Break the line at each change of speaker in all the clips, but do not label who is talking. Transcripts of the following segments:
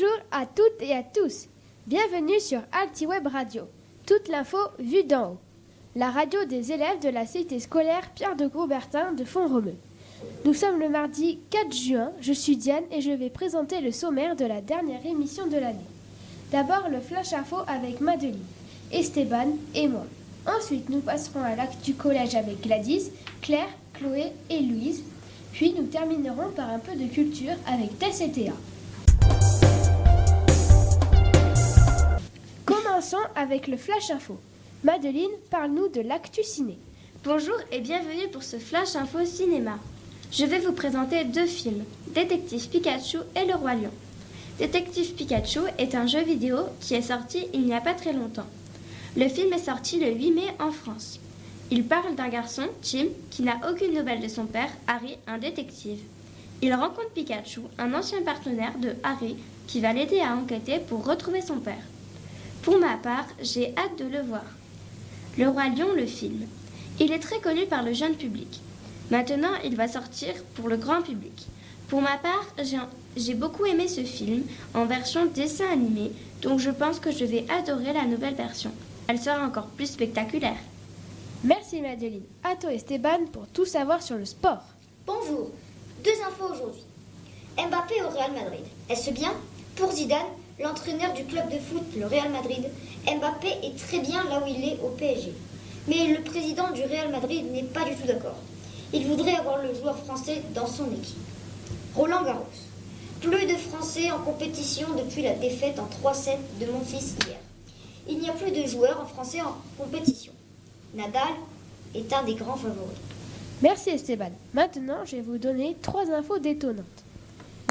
Bonjour à toutes et à tous. Bienvenue sur AltiWeb Radio. Toute l'info vue d'en haut. La radio des élèves de la cité scolaire Pierre de Coubertin de Font-Romeu. Nous sommes le mardi 4 juin. Je suis Diane et je vais présenter le sommaire de la dernière émission de l'année. D'abord le Flash Info avec Madeleine, Esteban et moi. Ensuite, nous passerons à l'acte du collège avec Gladys, Claire, Chloé et Louise. Puis nous terminerons par un peu de culture avec Tess et Théa. Commençons avec le Flash Info. Madeleine, parle-nous de l'actu ciné.
Bonjour et bienvenue pour ce Flash Info Cinéma. Je vais vous présenter 2 films, Détective Pikachu et Le Roi Lion. Détective Pikachu est un jeu vidéo qui est sorti il n'y a pas très longtemps. Le film est sorti le 8 mai en France. Il parle d'un garçon, Tim, qui n'a aucune nouvelle de son père, Harry, un détective. Il rencontre Pikachu, un ancien partenaire de Harry, qui va l'aider à enquêter pour retrouver son père. Pour ma part, j'ai hâte de le voir. Le Roi Lion, le film. Il est très connu par le jeune public. Maintenant, il va sortir pour le grand public. Pour ma part, j'ai beaucoup aimé ce film en version dessin animé, donc je pense que je vais adorer la nouvelle version. Elle sera encore plus spectaculaire.
Merci Madeleine. À toi Esteban pour tout savoir sur le sport.
Bonjour, 2 infos aujourd'hui. Mbappé au Real Madrid. Est-ce bien? Pour Zidane, l'entraîneur du club de foot, le Real Madrid, Mbappé est très bien là où il est au PSG. Mais le président du Real Madrid n'est pas du tout d'accord. Il voudrait avoir le joueur français dans son équipe. Roland Garros. Plus de Français en compétition depuis la défaite en 3-7 de Monfils hier. Il n'y a plus de joueurs en français en compétition. Nadal est un des grands favoris.
Merci Esteban. Maintenant, je vais vous donner 3 infos détonnantes.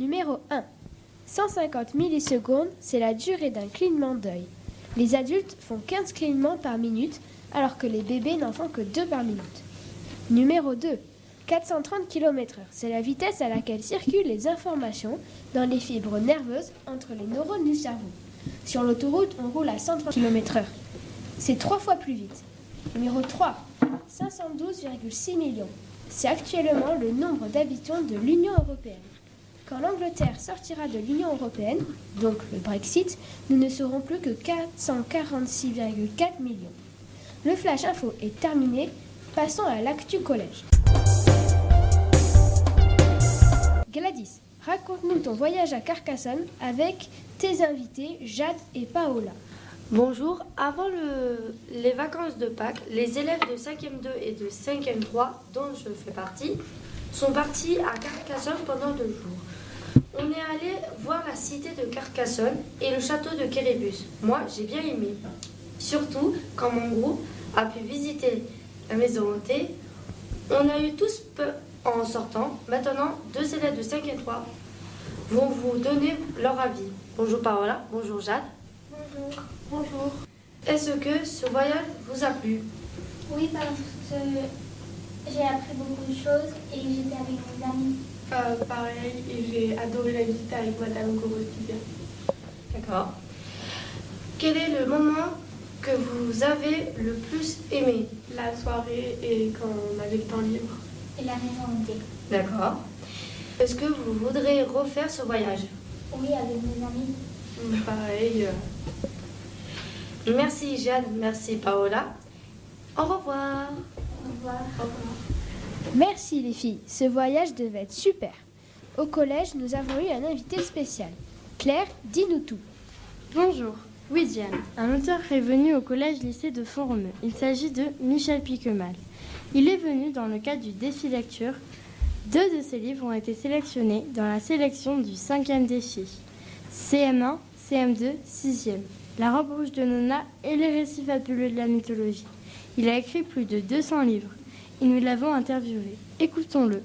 Numéro 1. 150 millisecondes, c'est la durée d'un clignement d'œil. Les adultes font 15 clignements par minute, alors que les bébés n'en font que 2 par minute. Numéro 2. 430 km/h, c'est la vitesse à laquelle circulent les informations dans les fibres nerveuses entre les neurones du cerveau. Sur l'autoroute, on roule à 130 km/h. C'est 3 fois plus vite. Numéro 3. 512,6 millions. C'est actuellement le nombre d'habitants de l'Union européenne. Quand l'Angleterre sortira de l'Union européenne, donc le Brexit, nous ne serons plus que 446,4 millions. Le Flash Info est terminé. Passons à l'actu collège. Gladys, raconte-nous ton voyage à Carcassonne avec tes invités Jade et Paola.
Bonjour, avant les vacances de Pâques, les élèves de 5e 2 et de 5e 3, dont je fais partie, sont partis à Carcassonne pendant 2 jours. On est allé voir la cité de Carcassonne et le château de Kérébus. Moi, j'ai bien aimé. Surtout quand mon groupe a pu visiter la maison hantée. On a eu tous peur en sortant. Maintenant, 2 élèves de 5e 3 vont vous donner leur avis. Bonjour Paola, bonjour Jade.
Bonjour. Bonjour.
Est-ce que ce voyage vous a plu?
Oui, parce que j'ai appris beaucoup de choses et j'étais avec mes amis.
Pareil, et j'ai adoré la visite avec Madame Gorostivia.
D'accord. Quel est le moment que vous avez le plus aimé?
La soirée et quand on avait le temps libre.
Et la maison hantée.
D'accord. Est-ce que vous voudrez refaire ce voyage?
Oui, avec mes amis.
Pareil.
Merci Jade, merci Paola. Au revoir.
Au revoir.
Au revoir.
Merci les filles, ce voyage devait être super. Au collège, nous avons eu un invité spécial. Claire, dis-nous tout.
Bonjour, oui Diane. Un auteur est venu au collège-lycée de Font-Romeu. Il s'agit de Michel Piquemal. Il est venu dans le cadre du défi lecture. 2 de ses livres ont été sélectionnés dans la sélection du 5e défi. CM1, CM2, 6e. La robe rouge de Nona et les récits fabuleux de la mythologie. Il a écrit plus de 200 livres et nous l'avons interviewé. Écoutons-le.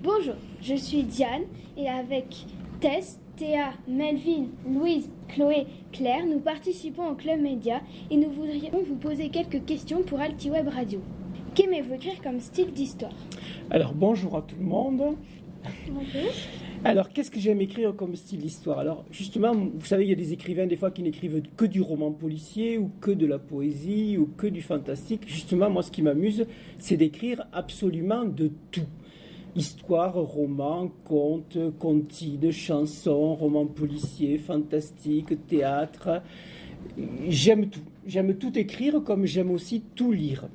Bonjour, je suis Diane et avec Tess, Théa, Melvin, Louise, Chloé, Claire, nous participons au Club Média et nous voudrions vous poser quelques questions pour AltiWeb Radio. Qu'aimez-vous écrire comme style d'histoire?
Alors bonjour à tout le monde.
Bonjour.
Alors qu'est-ce que j'aime écrire comme style d'histoire? Alors justement, vous savez, il y a des écrivains des fois qui n'écrivent que du roman policier ou que de la poésie ou que du fantastique. Justement, moi ce qui m'amuse, c'est d'écrire absolument de tout. Histoire, roman, conte, comptines, chansons, romans policiers, fantastiques, théâtre. J'aime tout. J'aime tout écrire comme j'aime aussi tout lire.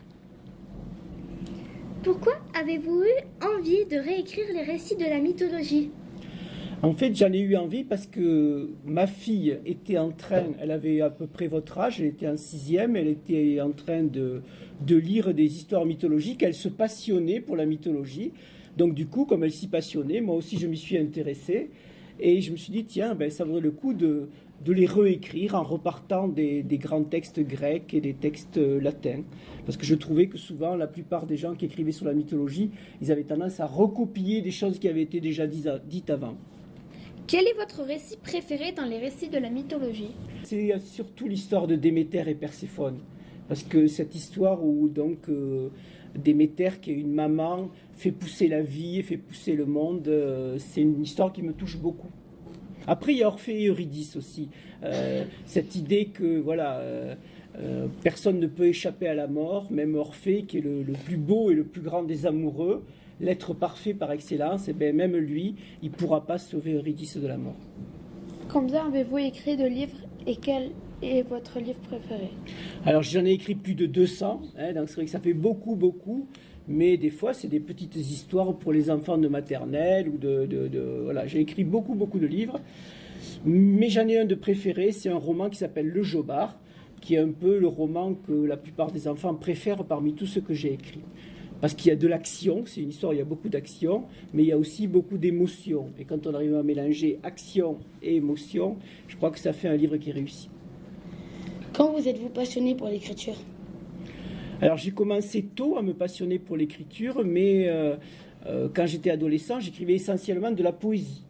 Pourquoi avez-vous eu envie de réécrire les récits de la mythologie?
En fait, j'en ai eu envie parce que ma fille était en train, elle avait à peu près votre âge, elle était en 6e, elle était en train de lire des histoires mythologiques, elle se passionnait pour la mythologie. Donc du coup, comme elle s'y passionnait, moi aussi je m'y suis intéressé. Et je me suis dit, tiens, ben, ça vaudrait le coup de les réécrire en repartant des grands textes grecs et des textes latins. Parce que je trouvais que souvent, la plupart des gens qui écrivaient sur la mythologie, ils avaient tendance à recopier des choses qui avaient été déjà dites avant.
Quel est votre récit préféré dans les récits de la mythologie?
C'est surtout l'histoire de Déméter et Perséphone. Parce que cette histoire où donc Déméter, qui est une maman, fait pousser la vie, fait pousser le monde, c'est une histoire qui me touche beaucoup. Après, il y a Orphée et Eurydice aussi. Cette idée que voilà, personne ne peut échapper à la mort, même Orphée, qui est le plus beau et le plus grand des amoureux, l'être parfait par excellence, et bien même lui, il ne pourra pas sauver Eurydice de la mort.
Combien avez-vous écrit de livres et quel est votre livre préféré?
Alors j'en ai écrit plus de 200, donc c'est vrai que ça fait beaucoup, mais des fois c'est des petites histoires pour les enfants de maternelle ou voilà, j'ai écrit beaucoup de livres, mais j'en ai un de préféré, c'est un roman qui s'appelle Le Jobard, qui est un peu le roman que la plupart des enfants préfèrent parmi tous ceux que j'ai écrits. Parce qu'il y a de l'action, c'est une histoire, il y a beaucoup d'action, mais il y a aussi beaucoup d'émotion. Et quand on arrive à mélanger action et émotion, je crois que ça fait un livre qui réussit.
Quand vous êtes-vous passionné pour l'écriture?
Alors j'ai commencé tôt à me passionner pour l'écriture, mais quand j'étais adolescent, j'écrivais essentiellement de la poésie.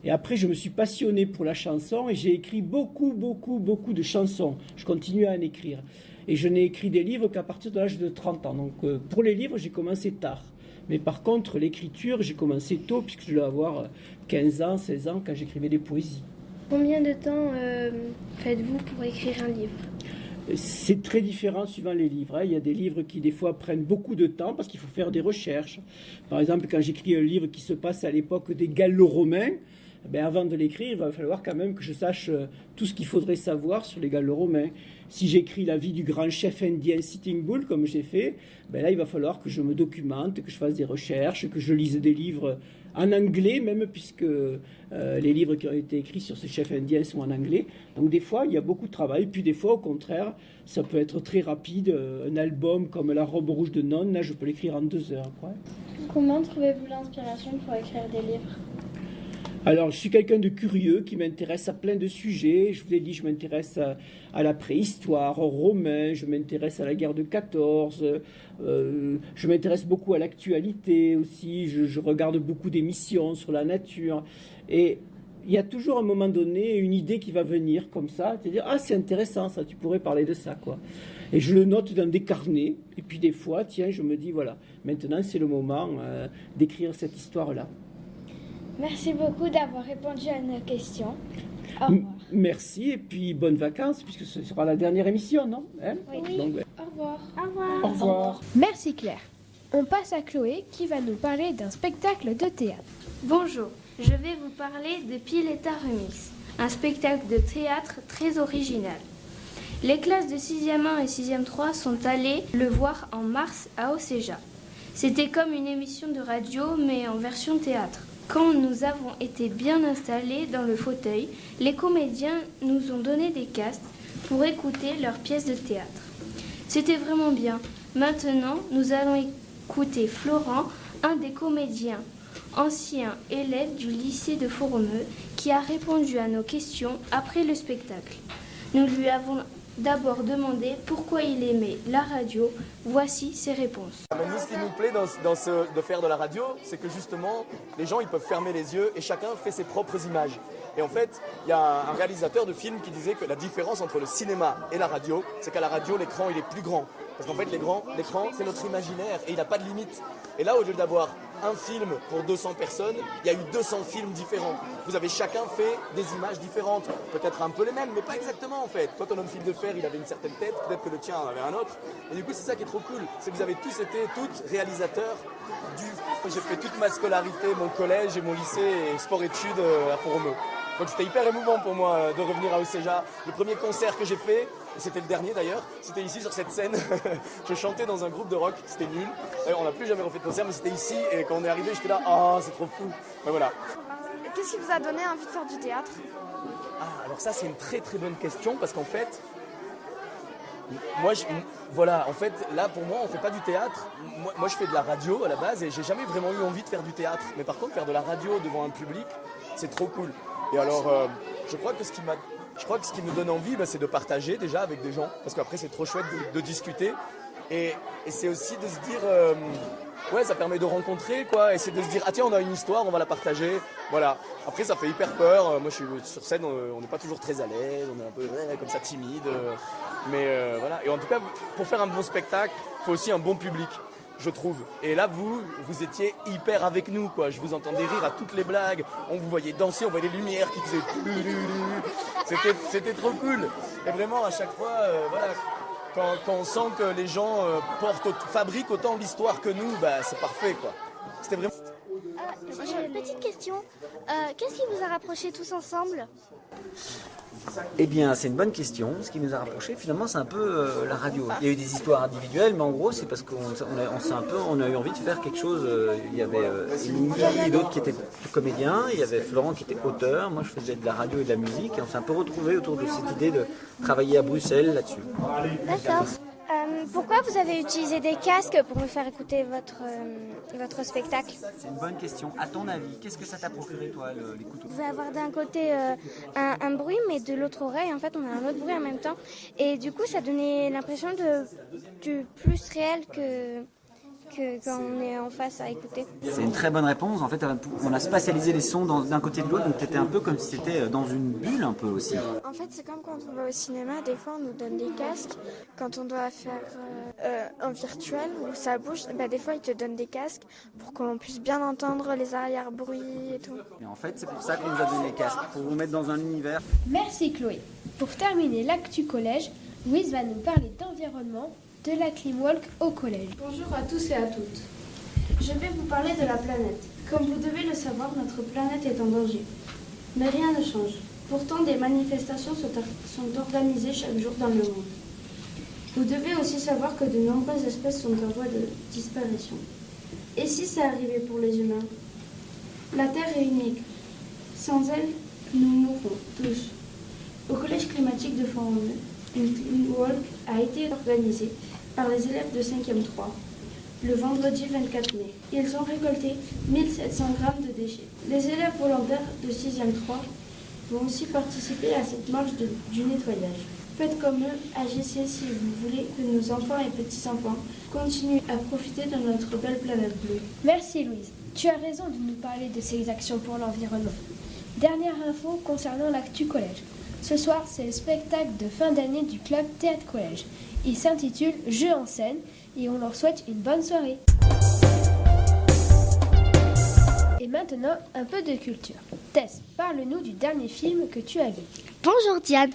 Et après, je me suis passionné pour la chanson et j'ai écrit beaucoup de chansons. Je continue à en écrire. Et je n'ai écrit des livres qu'à partir de l'âge de 30 ans. Donc pour les livres, j'ai commencé tard. Mais par contre, l'écriture, j'ai commencé tôt, puisque je devais avoir 15 ans, 16 ans, quand j'écrivais des poésies.
Combien de temps faites-vous pour écrire un livre?
C'est très différent suivant les livres. Il y a des livres qui, des fois, prennent beaucoup de temps parce qu'il faut faire des recherches. Par exemple, quand j'écris un livre qui se passe à l'époque des Gallo-Romains, avant de l'écrire, il va falloir quand même que je sache tout ce qu'il faudrait savoir sur les Gallo-Romains. Si j'écris la vie du grand chef indien Sitting Bull, comme j'ai fait, là, il va falloir que je me documente, que je fasse des recherches, que je lise des livres en anglais, même puisque les livres qui ont été écrits sur ce chef indien sont en anglais. Donc des fois, il y a beaucoup de travail. Puis des fois, au contraire, ça peut être très rapide. Un album comme La robe rouge de nonne, là, je peux l'écrire en 2 heures. Quoi.
Comment trouvez-vous l'inspiration pour écrire des livres?
Alors, je suis quelqu'un de curieux qui m'intéresse à plein de sujets. Je vous ai dit, je m'intéresse à la préhistoire, aux Romains, je m'intéresse à la guerre de 14, je m'intéresse beaucoup à l'actualité aussi, je regarde beaucoup d'émissions sur la nature. Et il y a toujours à un moment donné une idée qui va venir comme ça, c'est-à-dire, ah, c'est intéressant ça, tu pourrais parler de ça, quoi. Et je le note dans des carnets, et puis des fois, tiens, je me dis, voilà, maintenant c'est le moment d'écrire cette histoire-là.
Merci beaucoup d'avoir répondu à nos questions. Au revoir.
Merci et puis bonnes vacances puisque ce sera la dernière émission, non?
Oui.
Donc,
Au revoir. Au revoir.
au revoir.
Merci Claire. On passe à Chloé qui va nous parler d'un spectacle de théâtre.
Bonjour, je vais vous parler de Pileta Remix, un spectacle de théâtre très original. Les classes de 6e 1 et 6e 3 sont allées le voir en mars à Océja. C'était comme une émission de radio mais en version théâtre. Quand nous avons été bien installés dans le fauteuil, les comédiens nous ont donné des casques pour écouter leurs pièces de théâtre. C'était vraiment bien. Maintenant, nous allons écouter Florent, un des comédiens, ancien élève du lycée de Foromeux, qui a répondu à nos questions après le spectacle. Nous lui avons d'abord demandé pourquoi il aimait la radio. Voici ses réponses.
Nous, ce qui nous plaît de faire de la radio, c'est que justement, les gens ils peuvent fermer les yeux et chacun fait ses propres images. Et en fait, il y a un réalisateur de film qui disait que la différence entre le cinéma et la radio, c'est qu'à la radio, l'écran il est plus grand. Parce qu'en fait, l'écran, c'est notre imaginaire et il n'a pas de limite. Et là, au lieu d'avoir un film pour 200 personnes, il y a eu 200 films différents. Vous avez chacun fait des images différentes. Peut-être un peu les mêmes, mais pas exactement en fait. Toi, ton homme fil de fer, il avait une certaine tête, peut-être que le tien en avait un autre. Et du coup, c'est ça qui est trop cool. C'est que vous avez tous été, toutes, réalisateurs J'ai fait toute ma scolarité, mon collège et mon lycée et sport-études à Font-Romeu. Donc c'était hyper émouvant pour moi de revenir à Océja. Le premier concert que j'ai fait, et c'était le dernier d'ailleurs, c'était ici sur cette scène. Je chantais dans un groupe de rock, c'était nul. D'ailleurs, on n'a plus jamais refait de concert, mais c'était ici. Et quand on est arrivé, j'étais là, oh c'est trop fou. Ben voilà.
Qu'est-ce qui vous a donné envie de faire du théâtre?
Alors ça c'est une très très bonne question parce qu'en fait, en fait là pour moi on fait pas du théâtre. Moi je fais de la radio à la base et j'ai jamais vraiment eu envie de faire du théâtre. Mais par contre faire de la radio devant un public, c'est trop cool. Et alors je crois que ce qui me donne envie, c'est de partager déjà avec des gens parce qu'après c'est trop chouette de discuter et c'est aussi de se dire ça permet de rencontrer quoi, et c'est de se dire ah tiens on a une histoire, on va la partager, voilà. Après ça fait hyper peur, moi je suis sur scène, on n'est pas toujours très à l'aise, on est un peu comme ça timide, mais voilà. Et en tout cas pour faire un bon spectacle, il faut aussi un bon public, je trouve. Et là vous étiez hyper avec nous quoi, je vous entendais rire à toutes les blagues, on vous voyait danser, on voyait les lumières qui faisaient c'était trop cool. Et vraiment à chaque fois quand on sent que les gens fabriquent autant l'histoire que nous, c'est parfait quoi. C'était vraiment...
J'ai une petite question. Qu'est-ce qui vous a rapprochés tous ensemble?
Eh bien, c'est une bonne question. Ce qui nous a rapprochés, finalement, c'est un peu la radio. Il y a eu des histoires individuelles, mais en gros, c'est parce qu'on a eu envie de faire quelque chose. Il y avait Émilie et d'autres qui étaient comédiens. Il y avait Florent qui était auteur. Moi, je faisais de la radio et de la musique. Et on s'est un peu retrouvés autour de cette idée de travailler à Bruxelles là-dessus.
D'accord. Pourquoi vous avez utilisé des casques pour me faire écouter votre spectacle?
C'est une bonne question. À ton avis, qu'est-ce que ça t'a procuré, toi, les couteaux?
Vous pouvez avoir d'un côté un bruit, mais de l'autre oreille, en fait, on a un autre bruit en même temps. Et du coup, ça donnait l'impression du plus réel que quand on est en face à écouter.
C'est une très bonne réponse. En fait, on a spatialisé les sons d'un côté de l'autre, donc c'était un peu comme si c'était dans une bulle un peu aussi.
En fait, c'est comme quand on va au cinéma, des fois on nous donne des casques. Quand on doit faire en virtuel où ça bouge, des fois ils te donnent des casques pour qu'on puisse bien entendre les arrière-bruits et tout.
Et en fait, c'est pour ça qu'on nous a donné les casques, pour vous mettre dans un univers.
Merci Chloé. Pour terminer l'actu collège, Louise va nous parler d'environnement, de la Climwalk au collège.
Bonjour à tous et à toutes. Je vais vous parler de la planète. Comme vous devez le savoir, notre planète est en danger. Mais rien ne change. Pourtant, des manifestations sont organisées chaque jour dans le monde. Vous devez aussi savoir que de nombreuses espèces sont en voie de disparition. Et si ça arrivait pour les humains? La Terre est unique. Sans elle, nous mourrons tous. Au collège climatique de Font-Romeu, une Climwalk a été organisée par les élèves de 5e 3 le vendredi 24 mai. Ils ont récolté 1700 grammes de déchets. Les élèves volontaires de 6e 3 vont aussi participer à cette marche du nettoyage. Faites comme eux, agissez si vous voulez que nos enfants et petits-enfants continuent à profiter de notre belle planète bleue.
Merci Louise. Tu as raison de nous parler de ces actions pour l'environnement. Dernière info concernant l'actu collège. Ce soir, c'est le spectacle de fin d'année du club Théâtre Collège. Il s'intitule Jeux en scène et on leur souhaite une bonne soirée. Et maintenant, un peu de culture. Tess, parle-nous du dernier film que tu as vu.
Bonjour Diane.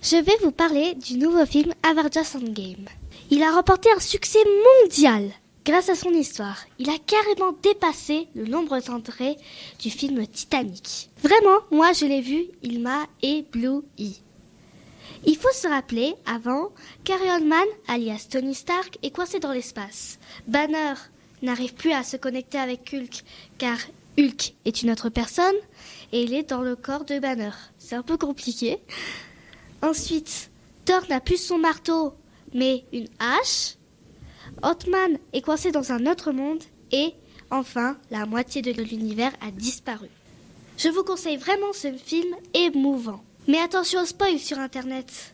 Je vais vous parler du nouveau film Avengers Endgame. Il a remporté un succès mondial. Grâce à son histoire, il a carrément dépassé le nombre d'entrées du film Titanic. Vraiment, moi je l'ai vu, il m'a ébloui. Il faut se rappeler, avant, qu'Iron Man, alias Tony Stark, est coincé dans l'espace. Banner n'arrive plus à se connecter avec Hulk, car Hulk est une autre personne, et il est dans le corps de Banner. C'est un peu compliqué. Ensuite, Thor n'a plus son marteau, mais une hache. Ant-Man est coincé dans un autre monde et, enfin, la moitié de l'univers a disparu. Je vous conseille vraiment ce film émouvant. Mais attention au spoil sur Internet.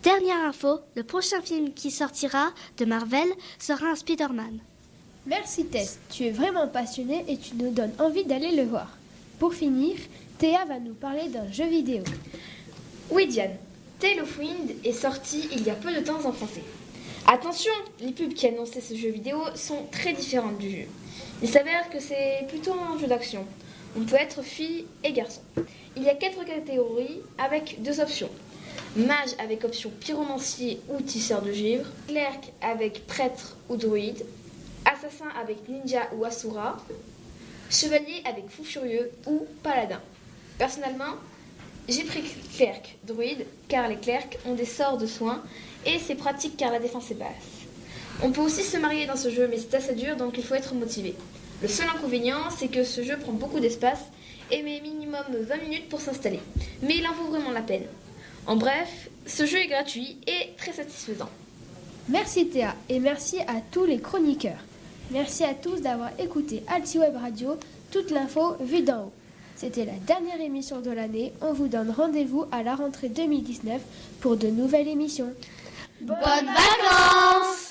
Dernière info, le prochain film qui sortira de Marvel sera un Spider-Man.
Merci Tess, tu es vraiment passionnée et tu nous donnes envie d'aller le voir. Pour finir, Théa va nous parler d'un jeu vidéo.
Oui Diane, Tale of Wind est sorti il y a peu de temps en français. Attention, les pubs qui annonçaient ce jeu vidéo sont très différentes du jeu. Il s'avère que c'est plutôt un jeu d'action. On peut être fille et garçon. Il y a 4 catégories avec 2 options. Mage avec option pyromancier ou tisseur de givre, clerc avec prêtre ou druide, assassin avec ninja ou asura, chevalier avec fou furieux ou paladin. Personnellement, j'ai pris clerc, druide, car les clercs ont des sorts de soins et c'est pratique car la défense est basse. On peut aussi se marier dans ce jeu, mais c'est assez dur donc il faut être motivé. Le seul inconvénient, c'est que ce jeu prend beaucoup d'espace et met minimum 20 minutes pour s'installer. Mais il en vaut vraiment la peine. En bref, ce jeu est gratuit et très satisfaisant.
Merci Théa et merci à tous les chroniqueurs. Merci à tous d'avoir écouté AltiWeb Radio, toute l'info vue d'en haut. C'était la dernière émission de l'année. On vous donne rendez-vous à la rentrée 2019 pour de nouvelles émissions.
Bonnes vacances!